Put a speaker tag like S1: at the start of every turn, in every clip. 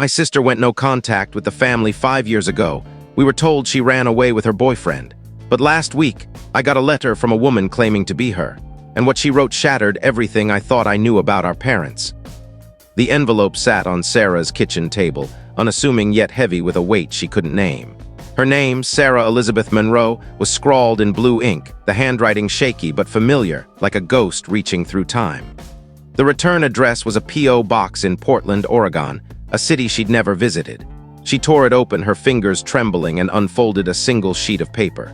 S1: My sister went no contact with the family 5 years ago. We were told she ran away with her boyfriend. But last week, I got a letter from a woman claiming to be her, and what she wrote shattered everything I thought I knew about our parents. The envelope sat on Sarah's kitchen table, unassuming yet heavy with a weight she couldn't name. Her name, Sarah Elizabeth Monroe, was scrawled in blue ink, the handwriting shaky but familiar, like a ghost reaching through time. The return address was a P.O. box in Portland, Oregon, a city she'd never visited. She tore it open, her fingers trembling, and unfolded a single sheet of paper.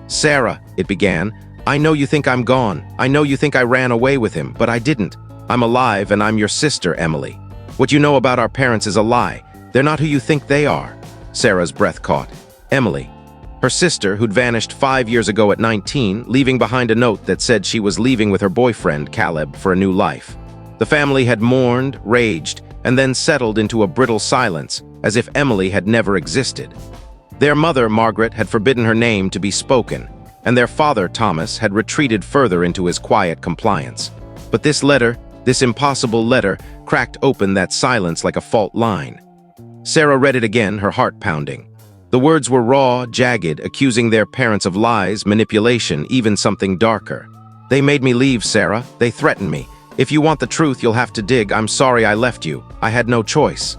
S1: "Sarah," it began, "I know you think I'm gone. I know you think I ran away with him, but I didn't. I'm alive, and I'm your sister, Emily. What you know about our parents is a lie. They're not who you think they are." Sarah's breath caught. Emily. Her sister, who'd vanished 5 years ago at 19, leaving behind a note that said she was leaving with her boyfriend, Caleb, for a new life. The family had mourned, raged, and then settled into a brittle silence, as if Emily had never existed. Their mother, Margaret, had forbidden her name to be spoken, and their father, Thomas, had retreated further into his quiet compliance. But this letter, this impossible letter, cracked open that silence like a fault line. Sarah read it again, her heart pounding. The words were raw, jagged, accusing their parents of lies, manipulation, even something darker. "They made me leave, Sarah. They threatened me. If you want the truth, you'll have to dig. I'm sorry I left you. I had no choice."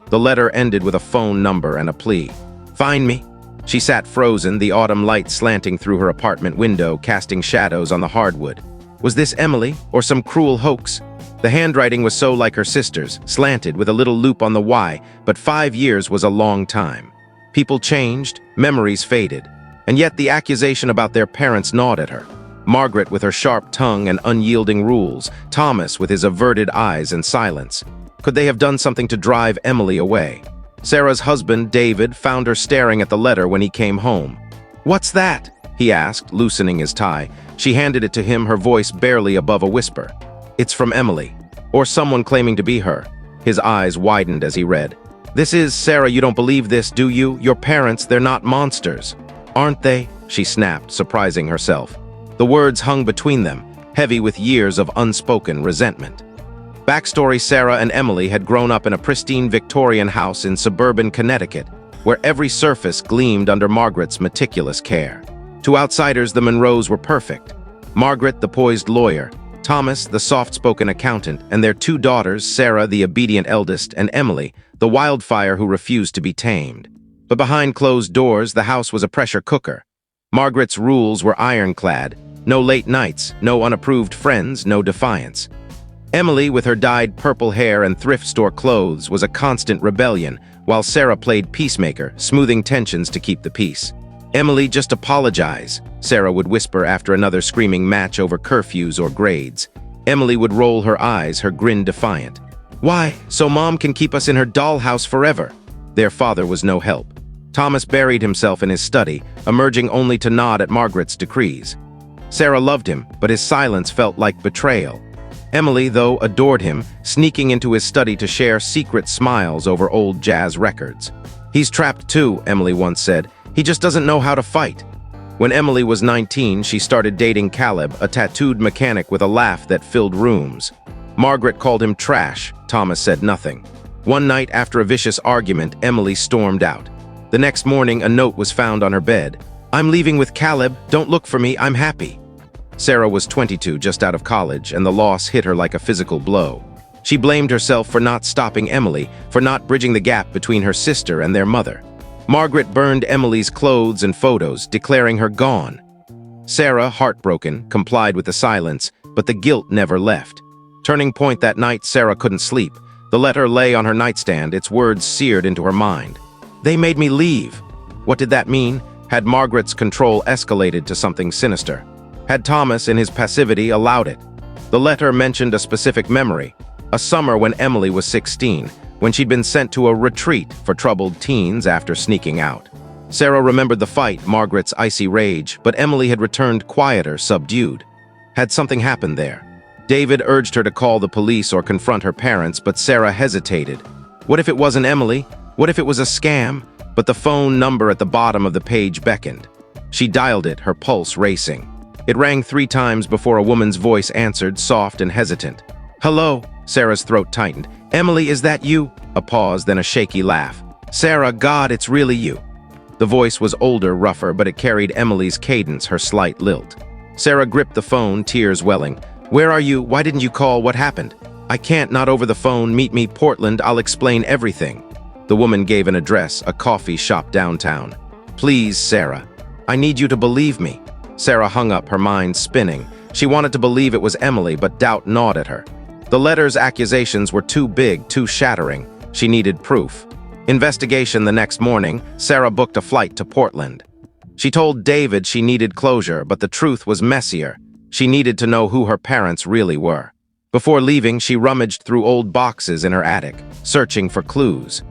S1: The letter ended with a phone number and a plea. "Find me." She sat frozen, the autumn light slanting through her apartment window, casting shadows on the hardwood. Was this Emily, or some cruel hoax? The handwriting was so like her sister's, slanted with a little loop on the Y, but 5 years was a long time. People changed, memories faded, and yet the accusation about their parents gnawed at her. Margaret with her sharp tongue and unyielding rules, Thomas with his averted eyes and silence. Could they have done something to drive Emily away? Sarah's husband, David, found her staring at the letter when he came home. "What's that?" he asked, loosening his tie. She handed it to him, her voice barely above a whisper. "It's from Emily, or someone claiming to be her." His eyes widened as he read. "This is, Sarah, you don't believe this, do you? Your parents, they're not monsters." "Aren't they?" she snapped, surprising herself. The words hung between them, heavy with years of unspoken resentment. Backstory: Sarah and Emily had grown up in a pristine Victorian house in suburban Connecticut, where every surface gleamed under Margaret's meticulous care. To outsiders, the Monroes were perfect. Margaret, the poised lawyer, Thomas, the soft-spoken accountant, and their 2 daughters, Sarah, the obedient eldest, and Emily, the wildfire who refused to be tamed. But behind closed doors, the house was a pressure cooker. Margaret's rules were ironclad: no late nights, no unapproved friends, no defiance. Emily, with her dyed purple hair and thrift store clothes, was a constant rebellion, while Sarah played peacemaker, smoothing tensions to keep the peace. "Emily, just apologize," Sarah would whisper after another screaming match over curfews or grades. Emily would roll her eyes, her grin defiant. "Why? So Mom can keep us in her dollhouse forever." Their father was no help. Thomas buried himself in his study, emerging only to nod at Margaret's decrees. Sarah loved him, but his silence felt like betrayal. Emily, though, adored him, sneaking into his study to share secret smiles over old jazz records. "He's trapped too," Emily once said. "He just doesn't know how to fight." When Emily was 19, she started dating Caleb, a tattooed mechanic with a laugh that filled rooms. Margaret called him trash. Thomas said nothing. One night, after a vicious argument, Emily stormed out. The next morning, a note was found on her bed. "I'm leaving with Caleb. Don't look for me. I'm happy." Sarah was 22, just out of college, and the loss hit her like a physical blow. She blamed herself for not stopping Emily, for not bridging the gap between her sister and their mother. Margaret burned Emily's clothes and photos, declaring her gone. Sarah, heartbroken, complied with the silence, but the guilt never left. Turning point that night, Sarah couldn't sleep. The letter lay on her nightstand, its words seared into her mind. "They made me leave." What did that mean? Had Margaret's control escalated to something sinister? Had Thomas, in his passivity, allowed it? The letter mentioned a specific memory, a summer when Emily was 16, when she'd been sent to a retreat for troubled teens after sneaking out. Sarah remembered the fight, Margaret's icy rage, but Emily had returned quieter, subdued. Had something happened there? David urged her to call the police or confront her parents, but Sarah hesitated. What if it wasn't Emily? What if it was a scam? But the phone number at the bottom of the page beckoned. She dialed it, her pulse racing. It rang 3 times before a woman's voice answered, soft and hesitant. "Hello?" Sarah's throat tightened. "Emily, is that you?" A pause, then a shaky laugh. "Sarah, God, it's really you." The voice was older, rougher, but it carried Emily's cadence, her slight lilt. Sarah gripped the phone, tears welling. "Where are you? Why didn't you call? What happened?" "I can't, not over the phone. Meet me, Portland. I'll explain everything." The woman gave an address, a coffee shop downtown. "Please, Sarah. I need you to believe me." Sarah hung up, her mind spinning. She wanted to believe it was Emily, but doubt gnawed at her. The letter's accusations were too big, too shattering. She needed proof. Investigation the next morning, Sarah booked a flight to Portland. She told David she needed closure, but the truth was messier. She needed to know who her parents really were. Before leaving, she rummaged through old boxes in her attic, searching for clues.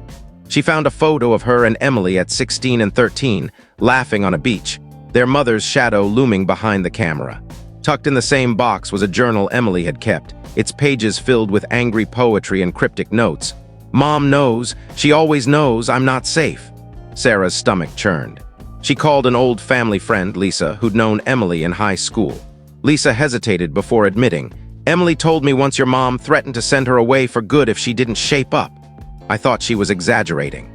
S1: She found a photo of her and Emily at 16 and 13, laughing on a beach, their mother's shadow looming behind the camera. Tucked in the same box was a journal Emily had kept, its pages filled with angry poetry and cryptic notes. "Mom knows, she always knows I'm not safe." Sarah's stomach churned. She called an old family friend, Lisa, who'd known Emily in high school. Lisa hesitated before admitting, "Emily told me once your mom threatened to send her away for good if she didn't shape up. I thought she was exaggerating."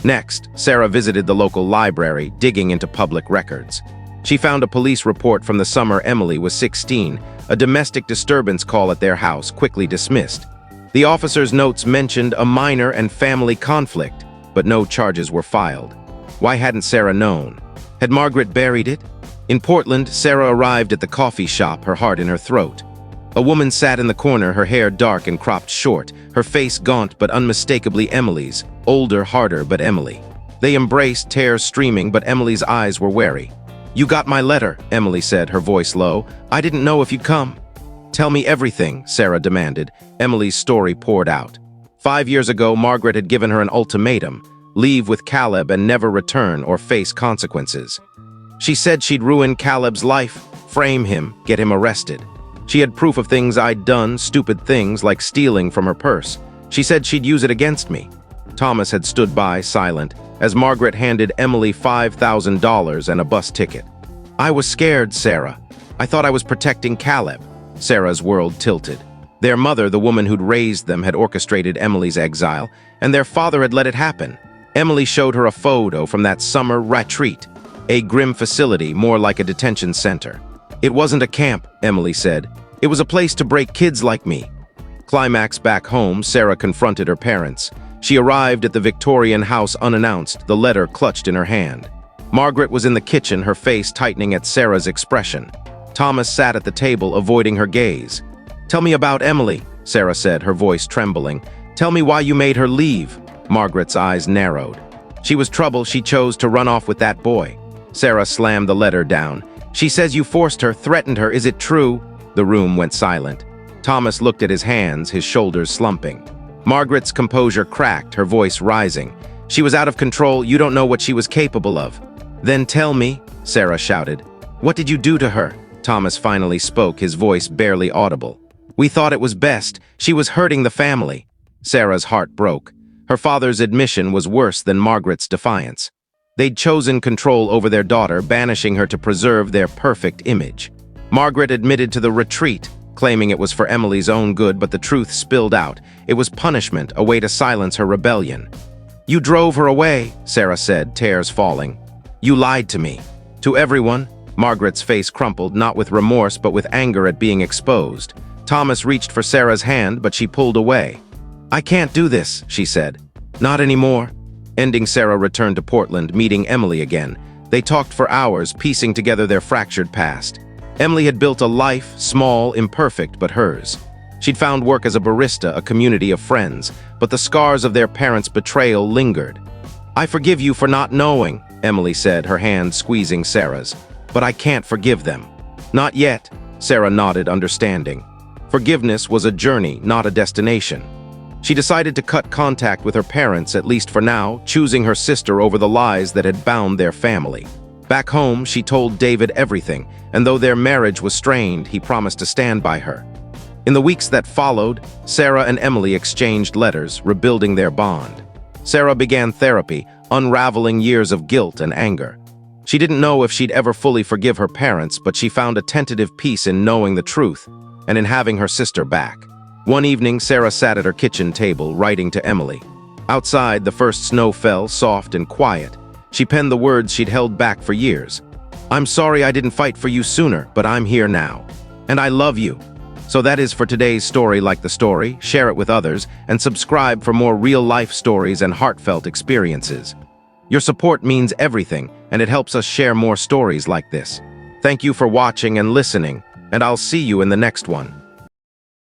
S1: Next, Sarah visited the local library, digging into public records. She found a police report from the summer Emily was 16, a domestic disturbance call at their house, quickly dismissed. The officer's notes mentioned a minor and family conflict, but no charges were filed. Why hadn't Sarah known? Had Margaret buried it? In Portland, Sarah arrived at the coffee shop, her heart in her throat. A woman sat in the corner, her hair dark and cropped short, her face gaunt but unmistakably Emily's, older, harder, but Emily. They embraced, tears streaming, but Emily's eyes were wary. "You got my letter," Emily said, her voice low. "I didn't know if you'd come." "Tell me everything," Sarah demanded. Emily's story poured out. 5 years ago, Margaret had given her an ultimatum: leave with Caleb and never return or face consequences. She said she'd ruin Caleb's life, frame him, get him arrested. She had proof of things I'd done, stupid things like stealing from her purse. She said she'd use it against me. Thomas had stood by, silent, as Margaret handed Emily $5,000 and a bus ticket. "I was scared, Sarah. I thought I was protecting Caleb." Sarah's world tilted. Their mother, the woman who'd raised them, had orchestrated Emily's exile, and their father had let it happen. Emily showed her a photo from that summer retreat, a grim facility more like a detention center. "It wasn't a camp," Emily said. "It was a place to break kids like me." Climax back home, Sarah confronted her parents. She arrived at the Victorian house unannounced, the letter clutched in her hand. Margaret was in the kitchen, her face tightening at Sarah's expression. Thomas sat at the table, avoiding her gaze. "Tell me about Emily," Sarah said, her voice trembling. "Tell me why you made her leave." Margaret's eyes narrowed. "She was trouble. She chose to run off with that boy." Sarah slammed the letter down. "She says you forced her, threatened her. Is it true?" The room went silent. Thomas looked at his hands, his shoulders slumping. Margaret's composure cracked, her voice rising. "She was out of control. You don't know what she was capable of." "Then tell me," Sarah shouted. "What did you do to her?" Thomas finally spoke, his voice barely audible. "We thought it was best. She was hurting the family." Sarah's heart broke. Her father's admission was worse than Margaret's defiance. They'd chosen control over their daughter, banishing her to preserve their perfect image. Margaret admitted to the retreat, claiming it was for Emily's own good, but the truth spilled out. It was punishment, a way to silence her rebellion. "You drove her away," Sarah said, tears falling. "You lied to me." To everyone. Margaret's face crumpled, not with remorse but with anger at being exposed. Thomas reached for Sarah's hand, but she pulled away. "I can't do this," she said. "Not anymore." Ending, Sarah returned to Portland, meeting Emily again. They talked for hours, piecing together their fractured past. Emily had built a life, small, imperfect, but hers. She'd found work as a barista, a community of friends, but the scars of their parents' betrayal lingered. "I forgive you for not knowing," Emily said, her hand squeezing Sarah's. "But I can't forgive them." "Not yet," Sarah nodded, understanding. Forgiveness was a journey, not a destination. She decided to cut contact with her parents, at least for now, choosing her sister over the lies that had bound their family. Back home, she told David everything, and though their marriage was strained, he promised to stand by her. In the weeks that followed, Sarah and Emily exchanged letters, rebuilding their bond. Sarah began therapy, unraveling years of guilt and anger. She didn't know if she'd ever fully forgive her parents, but she found a tentative peace in knowing the truth and in having her sister back. One evening, Sarah sat at her kitchen table, writing to Emily. Outside, the first snow fell, soft and quiet. She penned the words she'd held back for years. "I'm sorry I didn't fight for you sooner, but I'm here now. And I love you." So that is for today's story. Like the story, share it with others, and subscribe for more real-life stories and heartfelt experiences. Your support means everything, and it helps us share more stories like this. Thank you for watching and listening, and I'll see you in the next one.